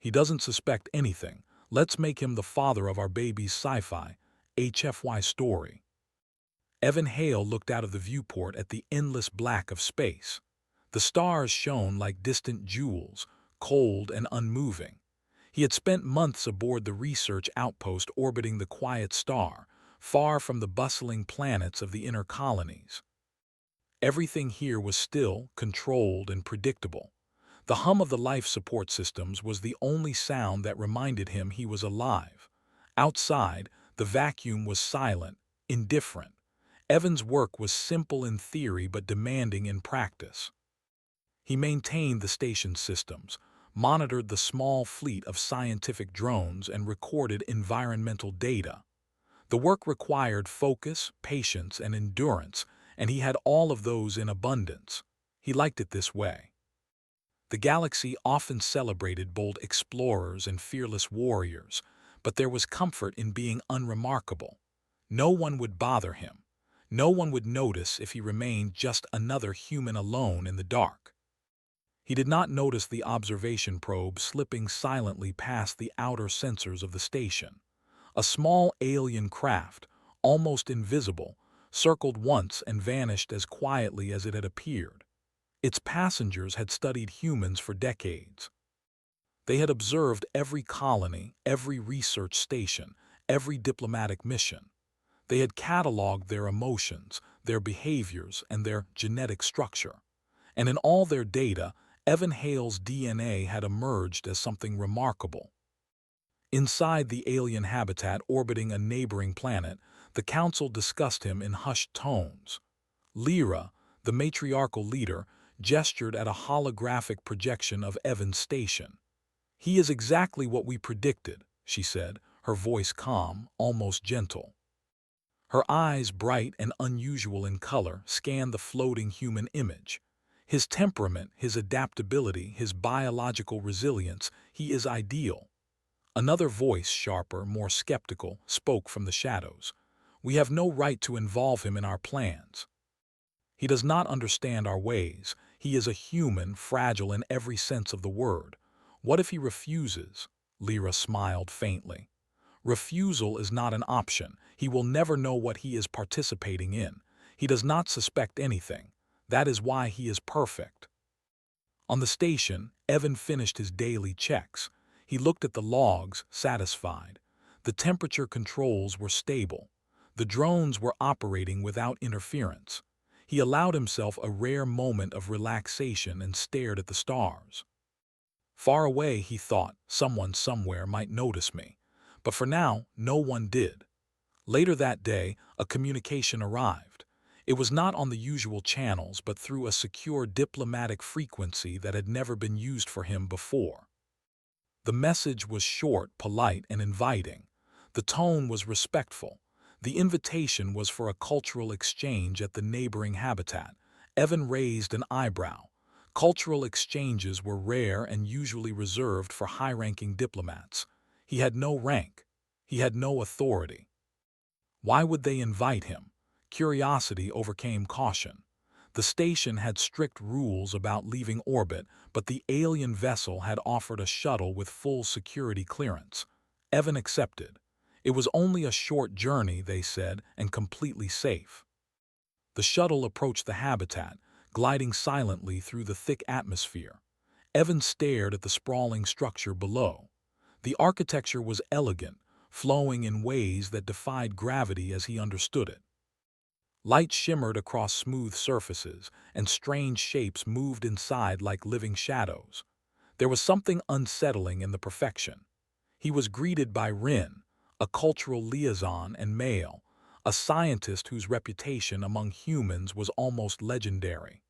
He doesn't suspect anything. Let's make him the father of our baby's Sci-Fi, HFY story. Evan Hale looked out of the viewport at the endless black of space. The stars shone like distant jewels, cold and unmoving. He had spent months aboard the research outpost orbiting the quiet star, far from the bustling planets of the inner colonies. Everything here was still, controlled, and predictable. The hum of the life support systems was the only sound that reminded him he was alive. Outside, the vacuum was silent, indifferent. Evan's work was simple in theory but demanding in practice. He maintained the station's systems, monitored the small fleet of scientific drones, and recorded environmental data. The work required focus, patience, and endurance, and he had all of those in abundance. He liked it this way. The galaxy often celebrated bold explorers and fearless warriors, but there was comfort in being unremarkable. No one would bother him. No one would notice if he remained just another human alone in the dark. He did not notice the observation probe slipping silently past the outer sensors of the station. A small alien craft, almost invisible, circled once and vanished as quietly as it had appeared. Its passengers had studied humans for decades. They had observed every colony, every research station, every diplomatic mission. They had cataloged their emotions, their behaviors, and their genetic structure. And in all their data, Evan Hale's DNA had emerged as something remarkable. Inside the alien habitat orbiting a neighboring planet, the council discussed him in hushed tones. Lyra, the matriarchal leader, gestured at a holographic projection of Evan's station. "He is exactly what we predicted," she said, her voice calm, almost gentle. Her eyes, bright and unusual in color, scanned the floating human image. His temperament, his adaptability, his biological resilience, he is ideal. Another voice, sharper, more skeptical, spoke from the shadows. "We have no right to involve him in our plans. He does not understand our ways. He is a human, fragile in every sense of the word. What if he refuses?" Lyra smiled faintly. "Refusal is not an option. He will never know what he is participating in. He does not suspect anything. That is why he is perfect." On the station, Evan finished his daily checks. He looked at the logs, satisfied. The temperature controls were stable. The drones were operating without interference. He allowed himself a rare moment of relaxation and stared at the stars. Far away, he thought, someone somewhere might notice me. But for now, no one did. Later that day, a communication arrived. It was not on the usual channels, but through a secure diplomatic frequency that had never been used for him before. The message was short, polite, and inviting. The tone was respectful. The invitation was for a cultural exchange at the neighboring habitat. Evan raised an eyebrow. Cultural exchanges were rare and usually reserved for high-ranking diplomats. He had no rank. He had no authority. Why would they invite him? Curiosity overcame caution. The station had strict rules about leaving orbit, but the alien vessel had offered a shuttle with full security clearance. Evan accepted. It was only a short journey, they said, and completely safe. The shuttle approached the habitat, gliding silently through the thick atmosphere. Evan stared at the sprawling structure below. The architecture was elegant, flowing in ways that defied gravity as he understood it. Light shimmered across smooth surfaces, and strange shapes moved inside like living shadows. There was something unsettling in the perfection. He was greeted by Rin, a cultural liaison and male, a scientist whose reputation among humans was almost legendary.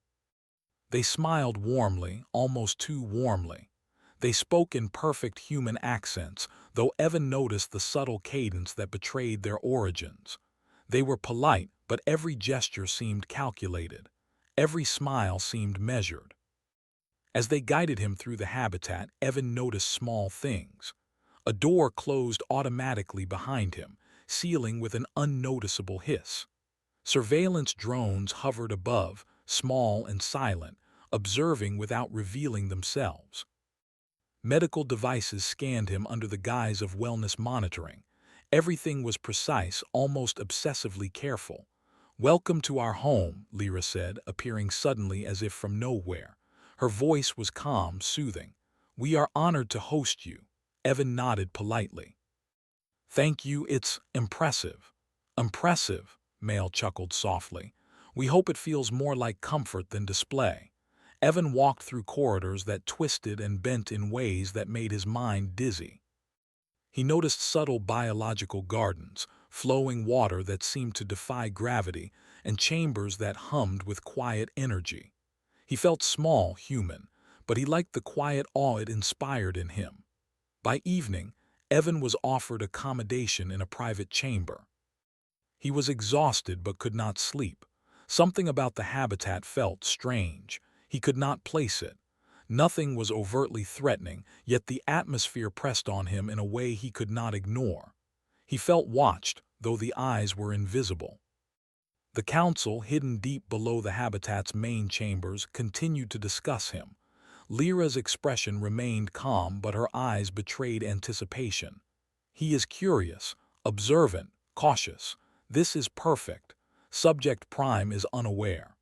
They smiled warmly, almost too warmly. They spoke in perfect human accents, though Evan noticed the subtle cadence that betrayed their origins. They were polite, but every gesture seemed calculated. Every smile seemed measured. As they guided him through the habitat, Evan noticed small things. A door closed automatically behind him, sealing with an unnoticeable hiss. Surveillance drones hovered above, small and silent, observing without revealing themselves. Medical devices scanned him under the guise of wellness monitoring. Everything was precise, almost obsessively careful. "Welcome to our home," Lyra said, appearing suddenly as if from nowhere. Her voice was calm, soothing. "We are honored to host you." Evan nodded politely. "Thank you, it's impressive." "Impressive," Mail chuckled softly. "We hope it feels more like comfort than display." Evan walked through corridors that twisted and bent in ways that made his mind dizzy. He noticed subtle biological gardens, flowing water that seemed to defy gravity, and chambers that hummed with quiet energy. He felt small, human, but he liked the quiet awe it inspired in him. By evening, Evan was offered accommodation in a private chamber. He was exhausted but could not sleep. Something about the habitat felt strange. He could not place it. Nothing was overtly threatening, yet the atmosphere pressed on him in a way he could not ignore. He felt watched, though the eyes were invisible. The council, hidden deep below the habitat's main chambers, continued to discuss him. Lyra's expression remained calm, but her eyes betrayed anticipation. "He is curious, observant, cautious. This is perfect. Subject Prime is unaware.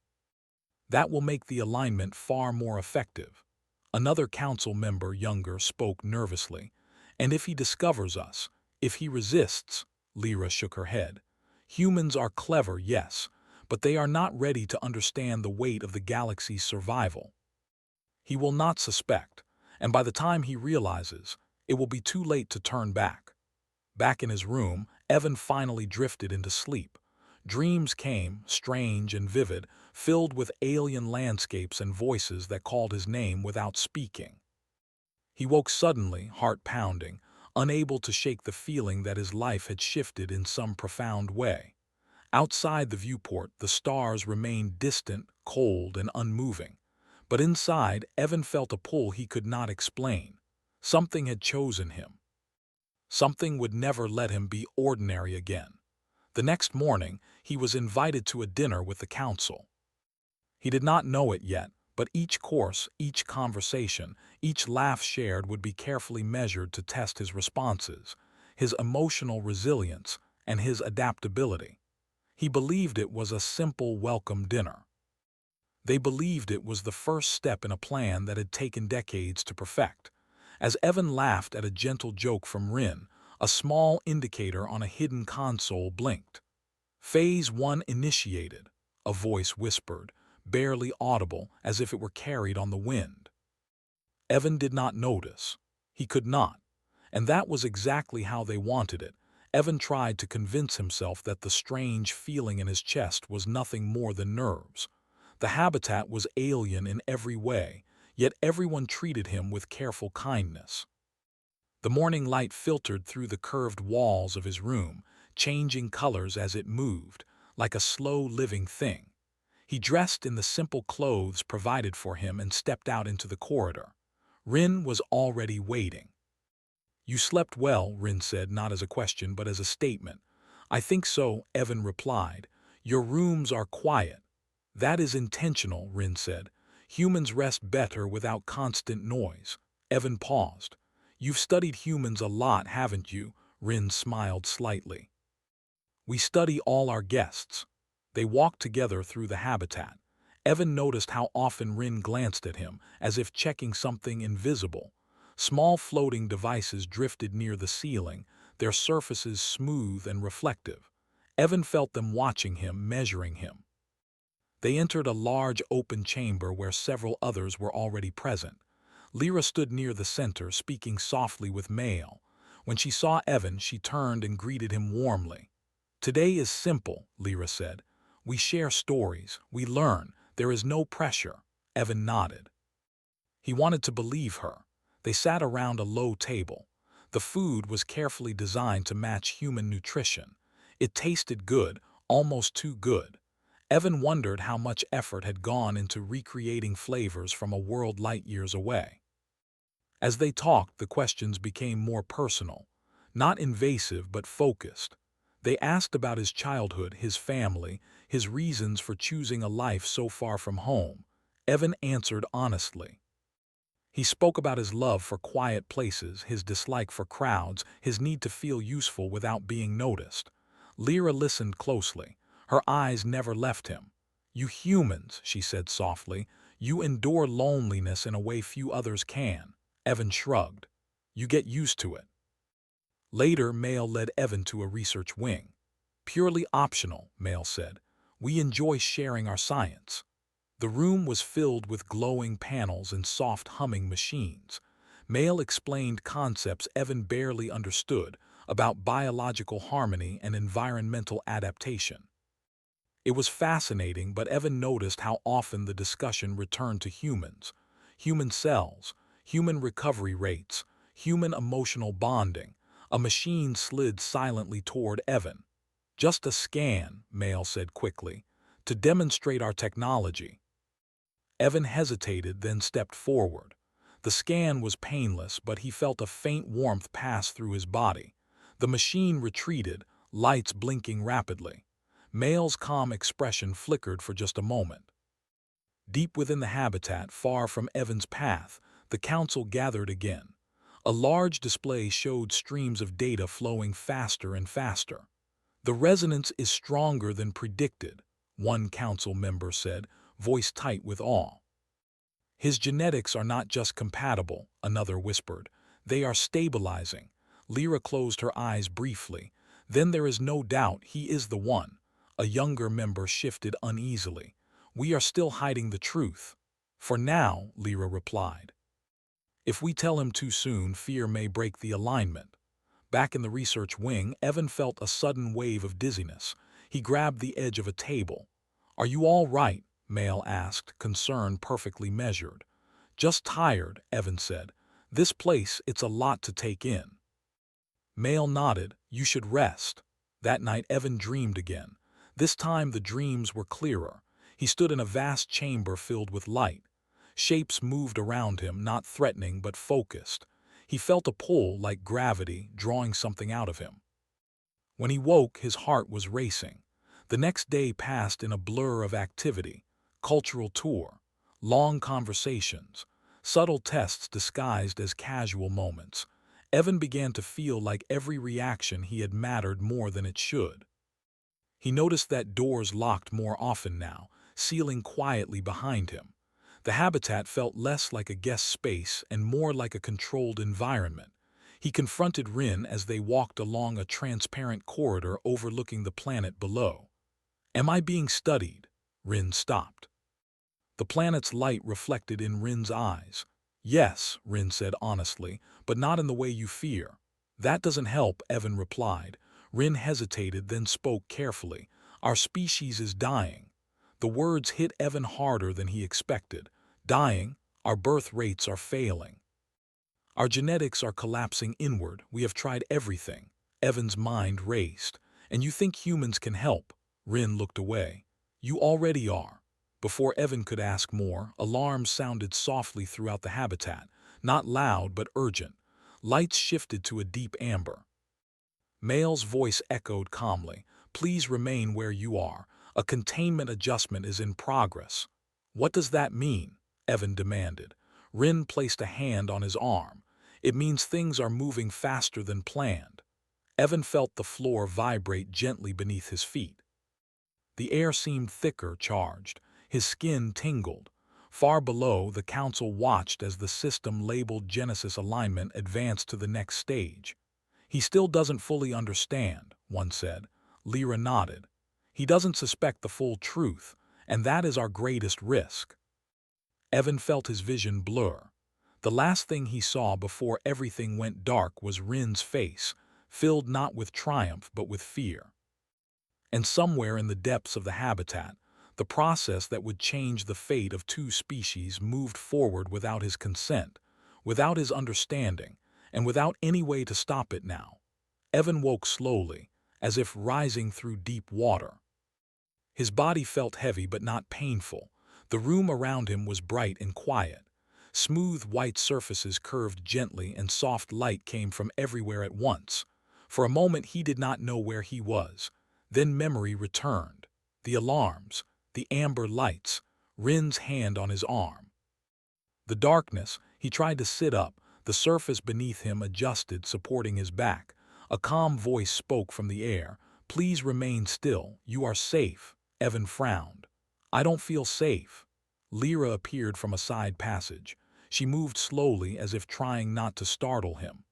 That will make the alignment far more effective." Another council member, younger, spoke nervously. "And if he discovers us? If he resists?" Lyra shook her head. "Humans are clever, yes, but they are not ready to understand the weight of the galaxy's survival. He will not suspect, and by the time he realizes, it will be too late to turn back." Back in his room, Evan finally drifted into sleep. Dreams came, strange and vivid, filled with alien landscapes and voices that called his name without speaking. He woke suddenly, heart pounding, unable to shake the feeling that his life had shifted in some profound way. Outside the viewport, the stars remained distant, cold, and unmoving. But inside, Evan felt a pull he could not explain. Something had chosen him. Something would never let him be ordinary again. The next morning, he was invited to a dinner with the council. He did not know it yet, but each course, each conversation, each laugh shared would be carefully measured to test his responses, his emotional resilience, and his adaptability. He believed it was a simple welcome dinner. They believed it was the first step in a plan that had taken decades to perfect. As Evan laughed at a gentle joke from Rin, a small indicator on a hidden console blinked. "Phase 1 initiated," a voice whispered, barely audible, as if it were carried on the wind. Evan did not notice. He could not. And that was exactly how they wanted it. Evan tried to convince himself that the strange feeling in his chest was nothing more than nerves. The habitat was alien in every way, yet everyone treated him with careful kindness. The morning light filtered through the curved walls of his room, changing colors as it moved, like a slow living thing. He dressed in the simple clothes provided for him and stepped out into the corridor. Rin was already waiting. "You slept well," Rin said, not as a question but as a statement. "I think so," Evan replied. "Your rooms are quiet." "That is intentional," Rin said. "Humans rest better without constant noise." Evan paused. "You've studied humans a lot, haven't you?" Rin smiled slightly. "We study all our guests." They walked together through the habitat. Evan noticed how often Rin glanced at him, as if checking something invisible. Small floating devices drifted near the ceiling, their surfaces smooth and reflective. Evan felt them watching him, measuring him. They entered a large open chamber where several others were already present. Lyra stood near the center, speaking softly with Mail. When she saw Evan, she turned and greeted him warmly. "Today is simple," Lyra said. "We share stories, we learn, there is no pressure." Evan nodded. He wanted to believe her. They sat around a low table. The food was carefully designed to match human nutrition. It tasted good, almost too good. Evan wondered how much effort had gone into recreating flavors from a world light years away. As they talked, the questions became more personal, not invasive but focused. They asked about his childhood, his family, his reasons for choosing a life so far from home. Evan answered honestly. He spoke about his love for quiet places, his dislike for crowds, his need to feel useful without being noticed. Lyra listened closely. Her eyes never left him. "You humans," she said softly, "you endure loneliness in a way few others can." Evan shrugged. "You get used to it." Later, Mail led Evan to a research wing. "Purely optional," Mail said. "We enjoy sharing our science." The room was filled with glowing panels and soft humming machines. Mail explained concepts Evan barely understood about biological harmony and environmental adaptation. It was fascinating, but Evan noticed how often the discussion returned to humans, human cells, human recovery rates, human emotional bonding. A machine slid silently toward Evan. "Just a scan," Mail said quickly, "to demonstrate our technology." Evan hesitated, then stepped forward. The scan was painless, but he felt a faint warmth pass through his body. The machine retreated, lights blinking rapidly. Mail's calm expression flickered for just a moment. Deep within the habitat, far from Evan's path, the council gathered again. A large display showed streams of data flowing faster and faster. "The resonance is stronger than predicted," one council member said, voice tight with awe. "His genetics are not just compatible," another whispered. "They are stabilizing." Lyra closed her eyes briefly. "Then there is no doubt he is the one." A younger member shifted uneasily. "We are still hiding the truth." "For now," Lyra replied. "If we tell him too soon, fear may break the alignment." Back in the research wing, Evan felt a sudden wave of dizziness. He grabbed the edge of a table. "Are you all right?" Mail asked, concern perfectly measured. "Just tired," Evan said. "This place, it's a lot to take in." Mail nodded. "You should rest." That night, Evan dreamed again. This time the dreams were clearer. He stood in a vast chamber filled with light. Shapes moved around him, not threatening but focused. He felt a pull, like gravity, drawing something out of him. When he woke, his heart was racing. The next day passed in a blur of activity. Cultural tour, long conversations, subtle tests disguised as casual moments. Evan began to feel like every reaction he had mattered more than it should. He noticed that doors locked more often now, sealing quietly behind him. The habitat felt less like a guest space and more like a controlled environment. He confronted Rin as they walked along a transparent corridor overlooking the planet below. "Am I being studied?" Rin stopped. The planet's light reflected in Rin's eyes. "Yes," Rin said honestly, "but not in the way you fear." "That doesn't help," Evan replied. Rin hesitated, then spoke carefully. "Our species is dying." The words hit Evan harder than he expected. "Dying? Our birth rates are failing. Our genetics are collapsing inward. We have tried everything." Evan's mind raced. "And you think humans can help?" Rin looked away. "You already are." Before Evan could ask more, alarms sounded softly throughout the habitat, not loud but urgent. Lights shifted to a deep amber. Mail's voice echoed calmly. "Please remain where you are. A containment adjustment is in progress." "What does that mean?" Evan demanded. Rin placed a hand on his arm. "It means things are moving faster than planned." Evan felt the floor vibrate gently beneath his feet. The air seemed thicker, charged. His skin tingled. Far below, the council watched as the system labeled Genesis alignment advanced to the next stage. "He still doesn't fully understand," one said. Lyra nodded. "He doesn't suspect the full truth, and that is our greatest risk." Evan felt his vision blur. The last thing he saw before everything went dark was Rin's face, filled not with triumph but with fear. And somewhere in the depths of the habitat, the process that would change the fate of two species moved forward without his consent, without his understanding, and without any way to stop it now. Evan woke slowly, as if rising through deep water. His body felt heavy but not painful. The room around him was bright and quiet. Smooth white surfaces curved gently and soft light came from everywhere at once. For a moment he did not know where he was. Then memory returned. The alarms, the amber lights, Rin's hand on his arm. The darkness, He tried to sit up, the surface beneath him adjusted, supporting his back. A calm voice spoke from the air. "Please remain still. You are safe." Evan frowned. "I don't feel safe." Lyra appeared from a side passage. She moved slowly as if trying not to startle him.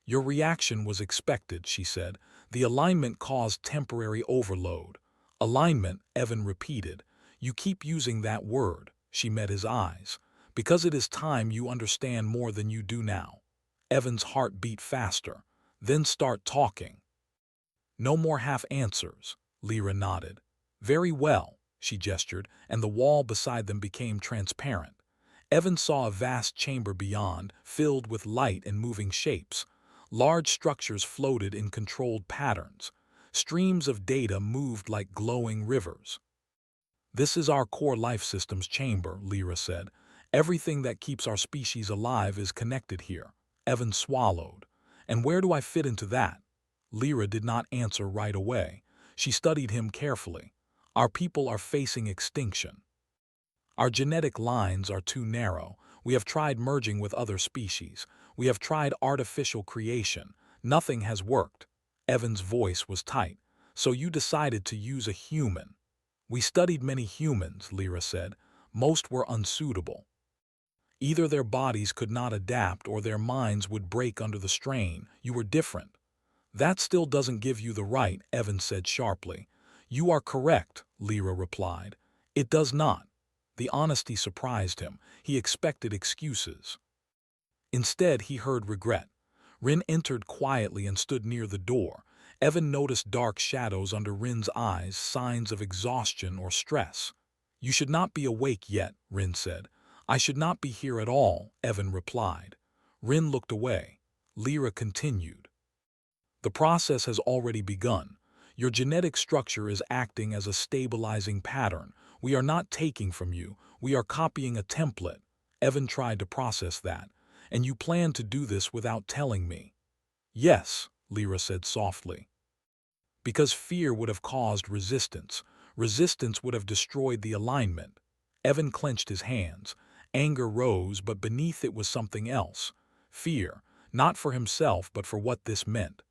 "Your reaction was expected," she said. "The alignment caused temporary overload." "Alignment," Evan repeated. "You keep using that word." She met his eyes. "Because it is time you understand more than you do now." Evan's heart beat faster. "Then start talking." "No more half answers." Lyra nodded. "Very well," she gestured, and the wall beside them became transparent. Evan saw a vast chamber beyond, filled with light and moving shapes. Large structures floated in controlled patterns. Streams of data moved like glowing rivers. "This is our core life systems chamber," Lyra said. "Everything that keeps our species alive is connected here." Evan swallowed. "And where do I fit into that?" Lyra did not answer right away. She studied him carefully. "Our people are facing extinction. Our genetic lines are too narrow. We have tried merging with other species. We have tried artificial creation. Nothing has worked." Evan's voice was tight. "So you decided to use a human." "We studied many humans," Lyra said. "Most were unsuitable. Either their bodies could not adapt or their minds would break under the strain. You were different." "That still doesn't give you the right," Evan said sharply. "You are correct," Lyra replied. "It does not." The honesty surprised him. He expected excuses. Instead, he heard regret. Rin entered quietly and stood near the door. Evan noticed dark shadows under Rin's eyes, signs of exhaustion or stress. "You should not be awake yet," Rin said. "I should not be here at all," Evan replied. Rin looked away. Lyra continued. "The process has already begun. Your genetic structure is acting as a stabilizing pattern. We are not taking from you. We are copying a template." Evan tried to process that. "And you plan to do this without telling me?" "Yes," Lyra said softly. "Because fear would have caused resistance. Resistance would have destroyed the alignment." Evan clenched his hands. Anger rose, but beneath it was something else. Fear, not for himself, but for what this meant.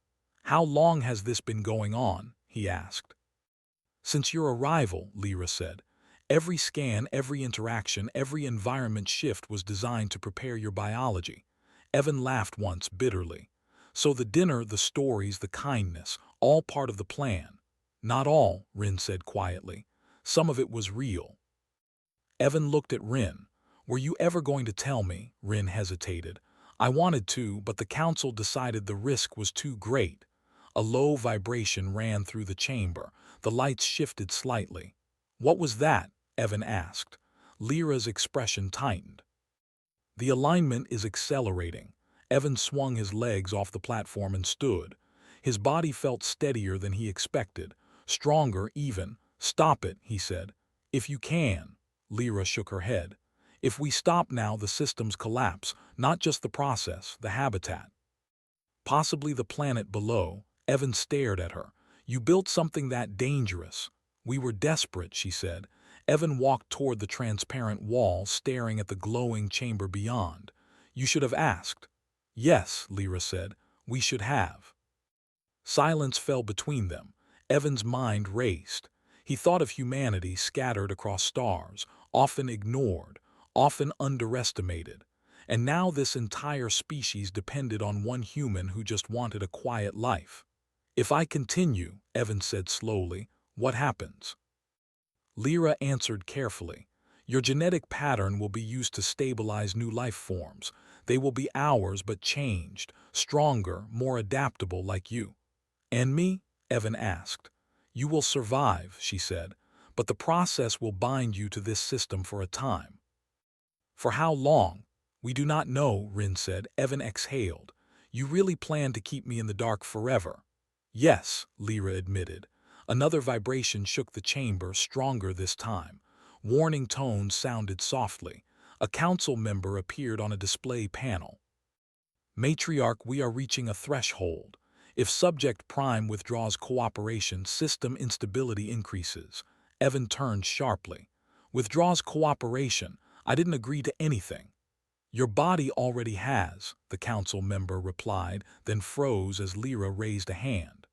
"How long has this been going on?" he asked. "Since your arrival," Lyra said. "Every scan, every interaction, every environment shift was designed to prepare your biology." Evan laughed once bitterly. "So the dinner, the stories, the kindness, all part of the plan." "Not all," Rin said quietly. "Some of it was real." Evan looked at Rin. "Were you ever going to tell me?" Rin hesitated. "I wanted to, but the council decided the risk was too great." A low vibration ran through the chamber. The lights shifted slightly. "What was that?" Evan asked. Lyra's expression tightened. "The alignment is accelerating." Evan swung his legs off the platform and stood. His body felt steadier than he expected, stronger even. "Stop it," he said. "If you can." Lyra shook her head. "If we stop now, the systems collapse, not just the process, the habitat. Possibly the planet below." Evan stared at her. "You built something that dangerous." "We were desperate," she said. Evan walked toward the transparent wall, staring at the glowing chamber beyond. "You should have asked." "Yes," Lyra said. "We should have." Silence fell between them. Evan's mind raced. He thought of humanity scattered across stars, often ignored, often underestimated. And now this entire species depended on one human who just wanted a quiet life. "If I continue," Evan said slowly, "what happens?" Lyra answered carefully. "Your genetic pattern will be used to stabilize new life forms. They will be ours but changed, stronger, more adaptable like you." "And me?" Evan asked. "You will survive," she said, "but the process will bind you to this system for a time." "For how long?" "We do not know," Rin said. Evan exhaled. "You really plan to keep me in the dark forever?" "Yes," Lyra admitted. Another vibration shook the chamber, stronger this time. Warning tones sounded softly. A council member appeared on a display panel. "Matriarch, we are reaching a threshold. If Subject Prime withdraws cooperation, system instability increases." Evan turned sharply. "Withdraws cooperation? I didn't agree to anything." Your body already has, the council member replied, then froze as Lyra raised a hand.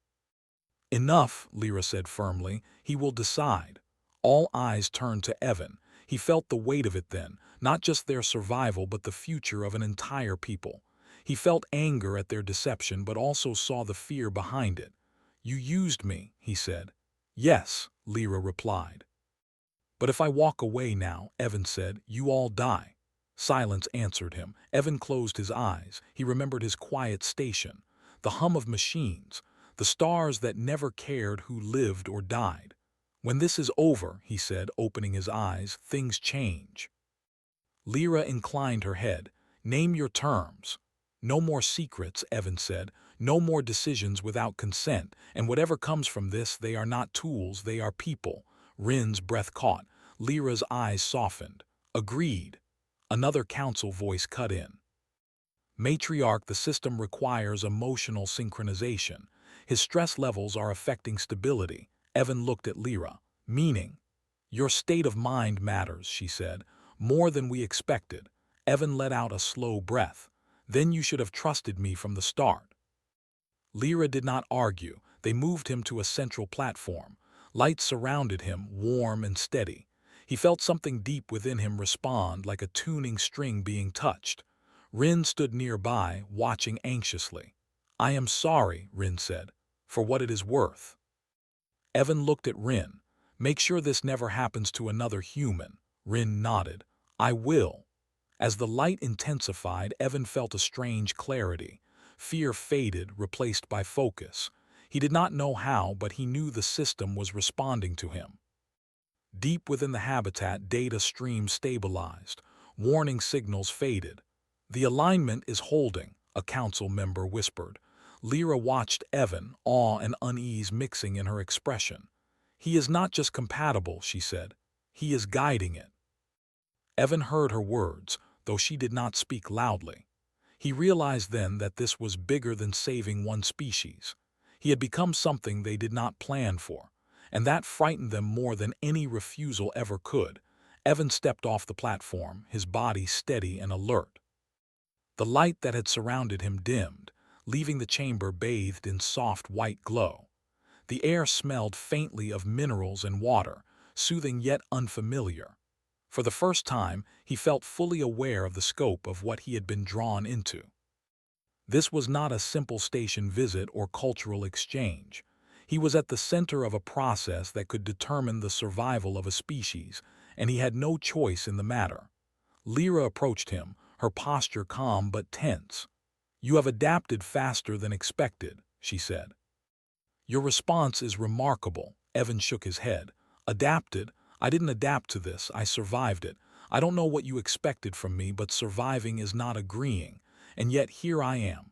Enough, Lyra said firmly. He will decide. All eyes turned to Evan. He felt the weight of it then, not just their survival but the future of an entire people. He felt anger at their deception but also saw the fear behind it. You used me, he said. Yes, Lyra replied. But if I walk away now, Evan said, you all die. Silence answered him. Evan closed his eyes. He remembered his quiet station, the hum of machines, the stars that never cared who lived or died. When this is over, he said, opening his eyes, things change. Lyra inclined her head. Name your terms. No more secrets, Evan said. No more decisions without consent, and whatever comes from this, they are not tools, they are people. Rin's breath caught. Lyra's eyes softened. Agreed. Another council voice cut in. Matriarch, the system requires emotional synchronization. His stress levels are affecting stability. Evan looked at Lyra. Meaning? Your state of mind matters, she said. More than we expected. Evan let out a slow breath. Then you should have trusted me from the start. Lyra did not argue. They moved him to a central platform. Light surrounded him, warm and steady. He felt something deep within him respond, like a tuning string being touched. Rin stood nearby, watching anxiously. I am sorry, Rin said, for what it is worth. Evan looked at Rin. Make sure this never happens to another human. Rin nodded. I will. As the light intensified, Evan felt a strange clarity. Fear faded, replaced by focus. He did not know how, but he knew the system was responding to him. Deep within the habitat, data streams stabilized. Warning signals faded. The alignment is holding, a council member whispered. Lyra watched Evan, awe and unease mixing in her expression. He is not just compatible, she said. He is guiding it. Evan heard her words, though she did not speak loudly. He realized then that this was bigger than saving one species. He had become something they did not plan for, and that frightened them more than any refusal ever could. Evan stepped off the platform, his body steady and alert. The light that had surrounded him dimmed, leaving the chamber bathed in soft white glow. The air smelled faintly of minerals and water, soothing yet unfamiliar. For the first time, he felt fully aware of the scope of what he had been drawn into. This was not a simple station visit or cultural exchange. He was at the center of a process that could determine the survival of a species, and he had no choice in the matter. Lyra approached him, her posture calm but tense. You have adapted faster than expected, she said. Your response is remarkable. Evan shook his head. Adapted? I didn't adapt to this, I survived it. I don't know what you expected from me, but surviving is not agreeing, and yet here I am.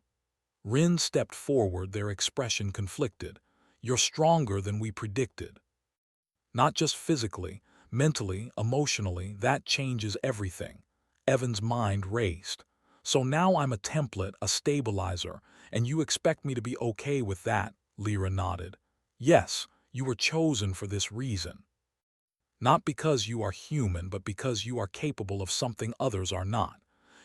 Rin stepped forward, their expression conflicted. You're stronger than we predicted. Not just physically, mentally, emotionally, that changes everything. Evan's mind raced. So now I'm a template, a stabilizer, and you expect me to be okay with that? Lyra nodded. Yes, you were chosen for this reason. Not because you are human, but because you are capable of something others are not.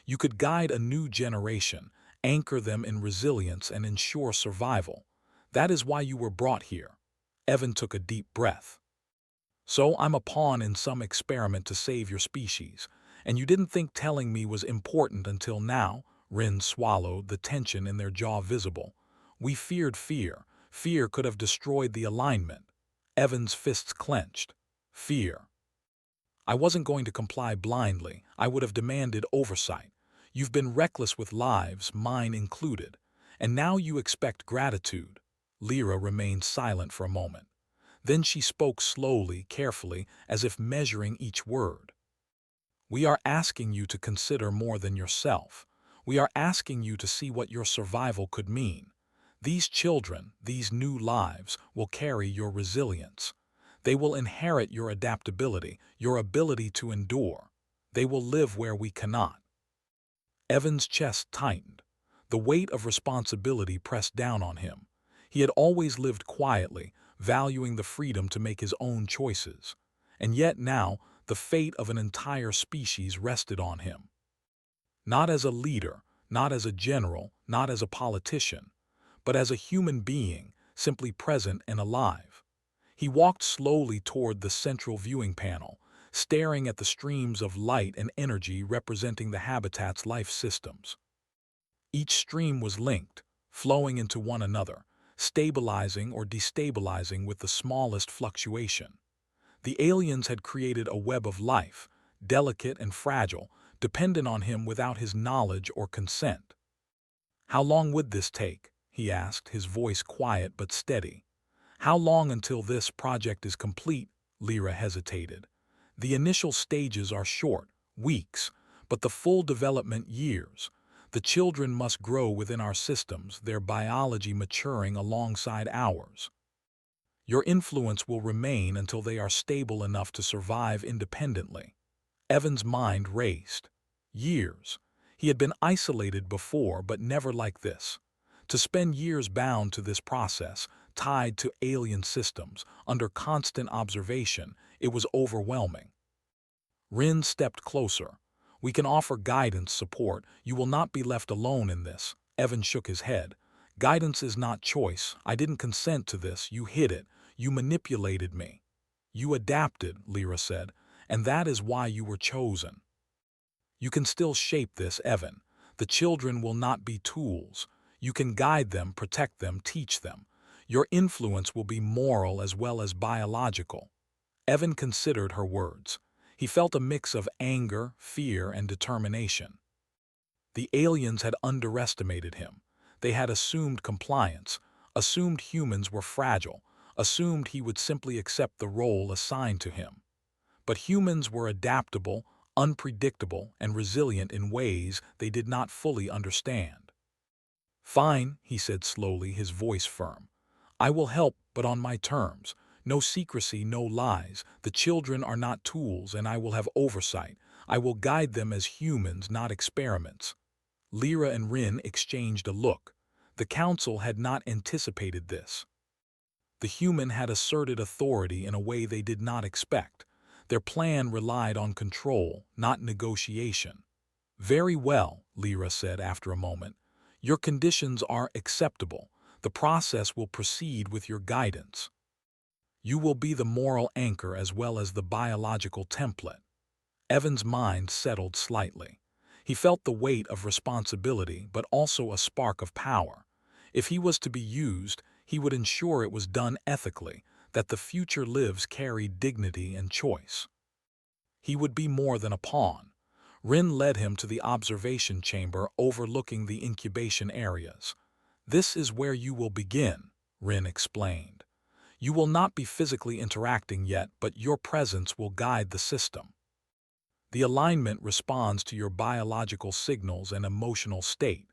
You could guide a new generation, anchor them in resilience and ensure survival. That is why you were brought here. Evan took a deep breath. So I'm a pawn in some experiment to save your species, and you didn't think telling me was important until now. Rin swallowed, the tension in their jaw visible. We feared fear. Fear could have destroyed the alignment. Evan's fists clenched. Fear. I wasn't going to comply blindly. I would have demanded oversight. You've been reckless with lives, mine included. And now you expect gratitude. Lyra remained silent for a moment. Then she spoke slowly, carefully, as if measuring each word. We are asking you to consider more than yourself. We are asking you to see what your survival could mean. These children, these new lives, will carry your resilience. They will inherit your adaptability, your ability to endure. They will live where we cannot. Evan's chest tightened. The weight of responsibility pressed down on him. He had always lived quietly, valuing the freedom to make his own choices. And yet now, the fate of an entire species rested on him. Not as a leader, not as a general, not as a politician, but as a human being, simply present and alive. He walked slowly toward the central viewing panel, staring at the streams of light and energy representing the habitat's life systems. Each stream was linked, flowing into one another, stabilizing or destabilizing with the smallest fluctuation. The aliens had created a web of life, delicate and fragile, dependent on him without his knowledge or consent. "How long would this take?" he asked, his voice quiet but steady. "How long until this project is complete?" Lyra hesitated. "The initial stages are short, weeks, but the full development years. The children must grow within our systems, their biology maturing alongside ours. Your influence will remain until they are stable enough to survive independently." Evan's mind raced. Years. He had been isolated before, but never like this. To spend years bound to this process, tied to alien systems, under constant observation, it was overwhelming. Rin stepped closer. "We can offer guidance, support. You will not be left alone in this." Evan shook his head. "Guidance is not choice. I didn't consent to this. You hid it. You manipulated me." "You adapted," Lyra said, "and that is why you were chosen." "You can still shape this, Evan. The children will not be tools. You can guide them, protect them, teach them. Your influence will be moral as well as biological." Evan considered her words. He felt a mix of anger, fear, and determination. The aliens had underestimated him. They had assumed compliance, assumed humans were fragile, assumed he would simply accept the role assigned to him. But humans were adaptable, unpredictable, and resilient in ways they did not fully understand. "Fine," he said slowly, his voice firm. "I will help, but on my terms. No secrecy, no lies. The children are not tools, and I will have oversight. I will guide them as humans, not experiments." Lyra and Rin exchanged a look. The council had not anticipated this. The human had asserted authority in a way they did not expect. Their plan relied on control, not negotiation. "Very well," Lyra said after a moment. "Your conditions are acceptable. The process will proceed with your guidance. You will be the moral anchor as well as the biological template." Evan's mind settled slightly. He felt the weight of responsibility, but also a spark of power. If he was to be used, he would ensure it was done ethically, that the future lives carried dignity and choice. He would be more than a pawn. Rin led him to the observation chamber overlooking the incubation areas. "This is where you will begin," Rin explained. "You will not be physically interacting yet, but your presence will guide the system. The alignment responds to your biological signals and emotional state."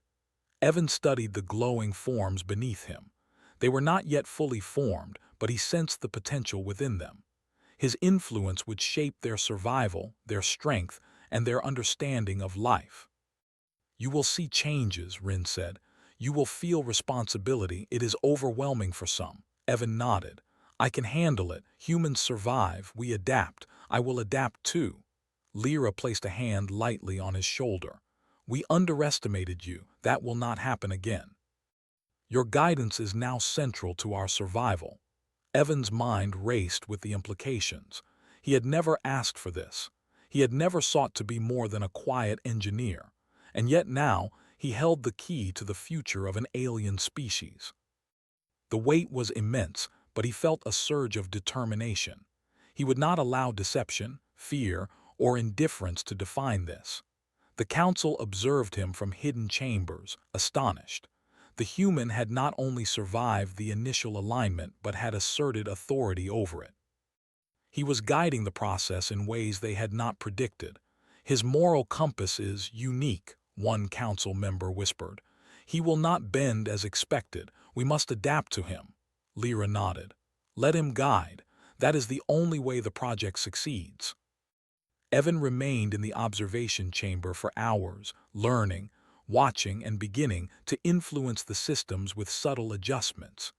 Evan studied the glowing forms beneath him. They were not yet fully formed, but he sensed the potential within them. His influence would shape their survival, their strength, and their understanding of life. "You will see changes," Rin said. "You will feel responsibility. It is overwhelming for some." Evan nodded. "I can handle it. Humans survive. We adapt. I will adapt too." Lyra placed a hand lightly on his shoulder. "We underestimated you. That will not happen again. Your guidance is now central to our survival." Evan's mind raced with the implications. He had never asked for this. He had never sought to be more than a quiet engineer. And yet now, he held the key to the future of an alien species. The weight was immense, but he felt a surge of determination. He would not allow deception, fear, or indifference to define this. The council observed him from hidden chambers, astonished. The human had not only survived the initial alignment but had asserted authority over it. He was guiding the process in ways they had not predicted. "His moral compass is unique," one council member whispered. "He will not bend as expected. We must adapt to him." Lyra nodded. "Let him guide. That is the only way the project succeeds." Evan remained in the observation chamber for hours, learning, watching, and beginning to influence the systems with subtle adjustments.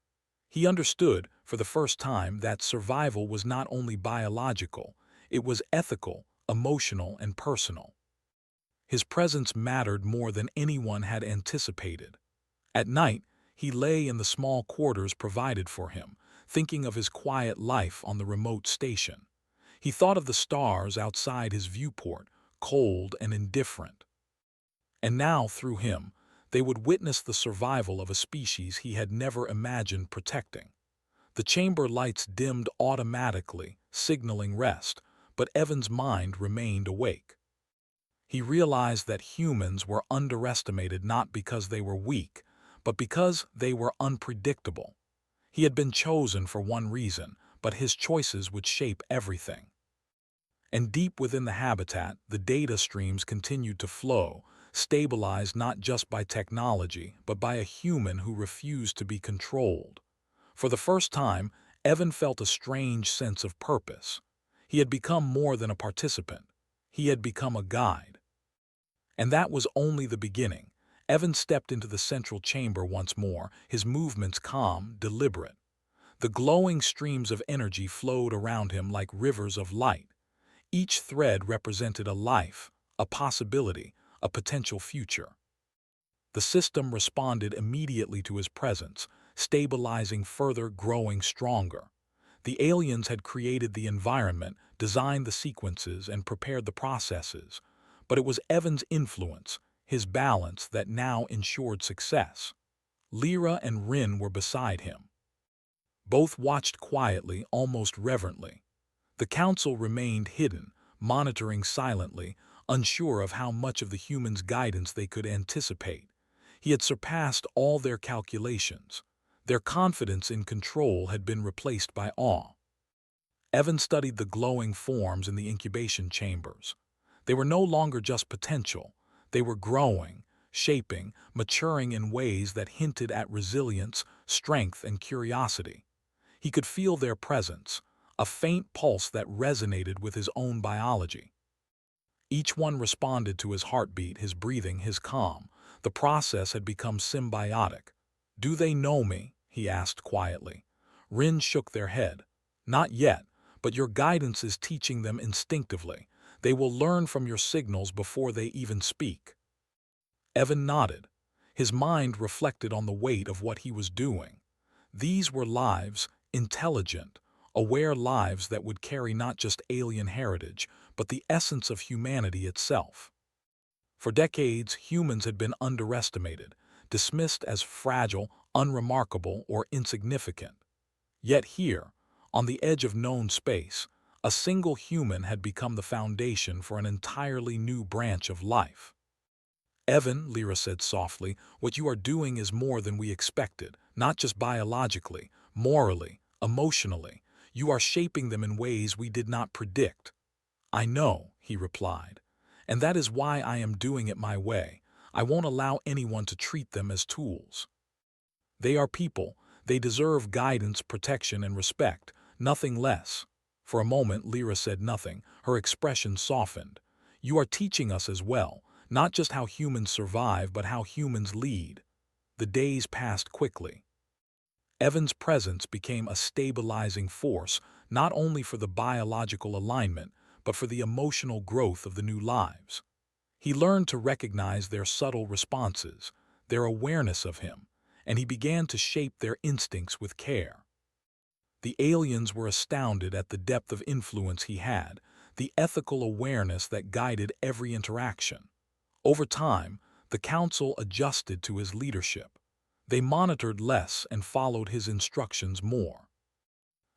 He understood, for the first time, that survival was not only biological, it was ethical, emotional, and personal. His presence mattered more than anyone had anticipated. At night, he lay in the small quarters provided for him, thinking of his quiet life on the remote station. He thought of the stars outside his viewport, cold and indifferent. And now, through him, they would witness the survival of a species he had never imagined protecting. The chamber lights dimmed automatically, signaling rest, but Evan's mind remained awake. He realized that humans were underestimated not because they were weak, but because they were unpredictable. He had been chosen for one reason, but his choices would shape everything. And deep within the habitat, the data streams continued to flow, stabilized not just by technology, but by a human who refused to be controlled. For the first time, Evan felt a strange sense of purpose. He had become more than a participant. He had become a guide. And that was only the beginning. Evan stepped into the central chamber once more, his movements calm, deliberate. The glowing streams of energy flowed around him like rivers of light. Each thread represented a life, a possibility, a potential future. The system responded immediately to his presence, stabilizing further, growing stronger. The aliens had created the environment, designed the sequences, and prepared the processes. But it was Evan's influence, his balance, that now ensured success. Lyra and Rin were beside him. Both watched quietly, almost reverently. The council remained hidden, monitoring silently, unsure of how much of the humans' guidance they could anticipate. He had surpassed all their calculations. Their confidence in control had been replaced by awe. Evan studied the glowing forms in the incubation chambers. They were no longer just potential. They were growing, shaping, maturing in ways that hinted at resilience, strength, and curiosity. He could feel their presence, a faint pulse that resonated with his own biology. Each one responded to his heartbeat, his breathing, his calm. The process had become symbiotic. "Do they know me?" he asked quietly. Rin shook their head. "Not yet, but your guidance is teaching them instinctively. They will learn from your signals before they even speak." Evan nodded. His mind reflected on the weight of what he was doing. These were lives, intelligent, aware lives that would carry not just alien heritage, but the essence of humanity itself. For decades, humans had been underestimated, dismissed as fragile, unremarkable, or insignificant. Yet here, on the edge of known space, a single human had become the foundation for an entirely new branch of life. "Evan," Lyra said softly, "what you are doing is more than we expected, not just biologically, morally, emotionally. You are shaping them in ways we did not predict." "I know," he replied, "and that is why I am doing it my way. I won't allow anyone to treat them as tools. They are people. They deserve guidance, protection, and respect, nothing less." For a moment, Lyra said nothing. Her expression softened. "You are teaching us as well, not just how humans survive, but how humans lead." The days passed quickly. Evan's presence became a stabilizing force, not only for the biological alignment, but for the emotional growth of the new lives. He learned to recognize their subtle responses, their awareness of him, and he began to shape their instincts with care. The aliens were astounded at the depth of influence he had, the ethical awareness that guided every interaction. Over time, the council adjusted to his leadership. They monitored less and followed his instructions more.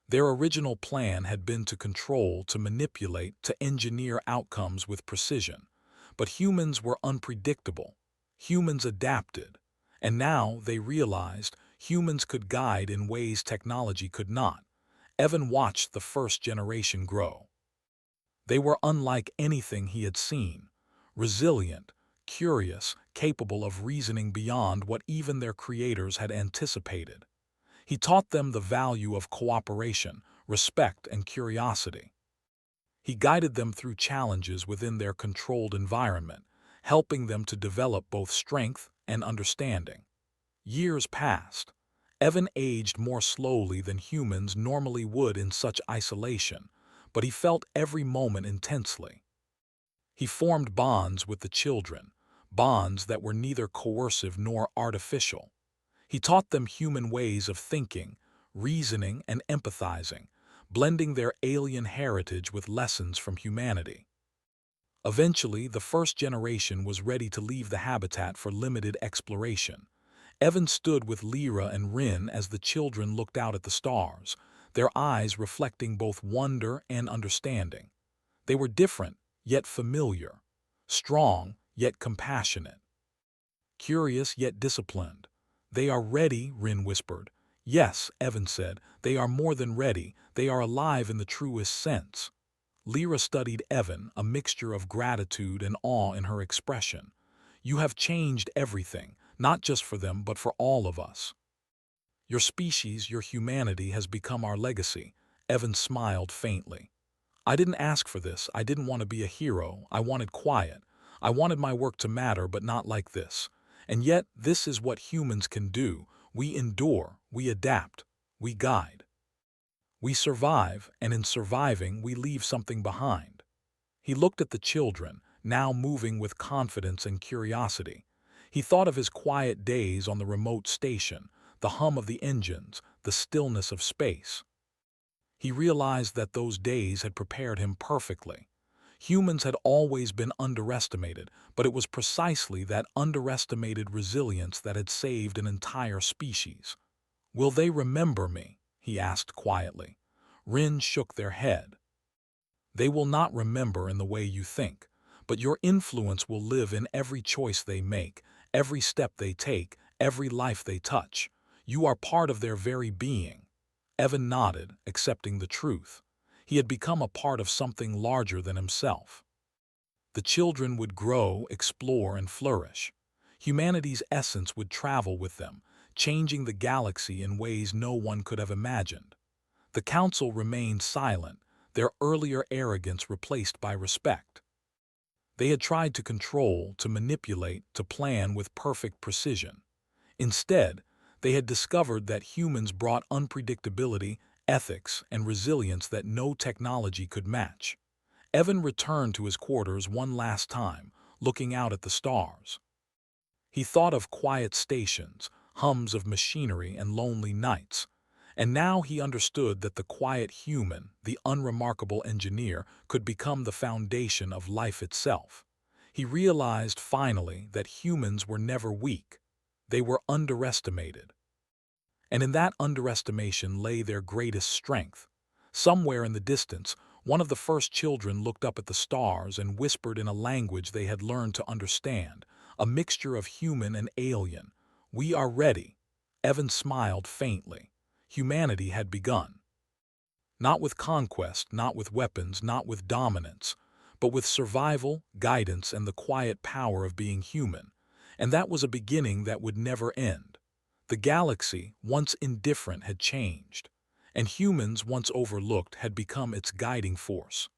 Their original plan had been to control, to manipulate, to engineer outcomes with precision. But humans were unpredictable. Humans adapted. And now, they realized, humans could guide in ways technology could not. Evan watched the first generation grow. They were unlike anything he had seen. Resilient, curious, capable of reasoning beyond what even their creators had anticipated. He taught them the value of cooperation, respect, and curiosity. He guided them through challenges within their controlled environment, helping them to develop both strength and understanding. Years passed. Evan aged more slowly than humans normally would in such isolation, but he felt every moment intensely. He formed bonds with the children, bonds that were neither coercive nor artificial. He taught them human ways of thinking, reasoning, and empathizing, blending their alien heritage with lessons from humanity. Eventually, the first generation was ready to leave the habitat for limited exploration. Evan stood with Lyra and Rin as the children looked out at the stars, their eyes reflecting both wonder and understanding. They were different, yet familiar, strong, yet compassionate, curious, yet disciplined. "They are ready," Rin whispered. "Yes," Evan said, "they are more than ready, they are alive in the truest sense." Lyra studied Evan, a mixture of gratitude and awe in her expression. "You have changed everything, not just for them, but for all of us. Your species, your humanity has become our legacy." Evan smiled faintly. "I didn't ask for this. I didn't want to be a hero. I wanted quiet. I wanted my work to matter, but not like this. And yet, this is what humans can do. We endure, we adapt, we guide. We survive, and in surviving, we leave something behind." He looked at the children, now moving with confidence and curiosity. He thought of his quiet days on the remote station, the hum of the engines, the stillness of space. He realized that those days had prepared him perfectly. Humans had always been underestimated, but it was precisely that underestimated resilience that had saved an entire species. "Will they remember me?" he asked quietly. Rin shook their head. "They will not remember in the way you think, but your influence will live in every choice they make, every step they take, every life they touch. You are part of their very being." Evan nodded, accepting the truth. He had become a part of something larger than himself. The children would grow, explore, and flourish. Humanity's essence would travel with them, changing the galaxy in ways no one could have imagined. The council remained silent, their earlier arrogance replaced by respect. They had tried to control, to manipulate, to plan with perfect precision. Instead, they had discovered that humans brought unpredictability, ethics, and resilience that no technology could match. Evan returned to his quarters one last time, looking out at the stars. He thought of quiet stations, hums of machinery, and lonely nights. And now he understood that the quiet human, the unremarkable engineer, could become the foundation of life itself. He realized finally that humans were never weak. They were underestimated. And in that underestimation lay their greatest strength. Somewhere in the distance, one of the first children looked up at the stars and whispered in a language they had learned to understand, a mixture of human and alien. "We are ready." Evan smiled faintly. Humanity had begun. Not with conquest, not with weapons, not with dominance, but with survival, guidance, and the quiet power of being human. And that was a beginning that would never end. The galaxy, once indifferent, had changed, and humans, once overlooked, had become its guiding force.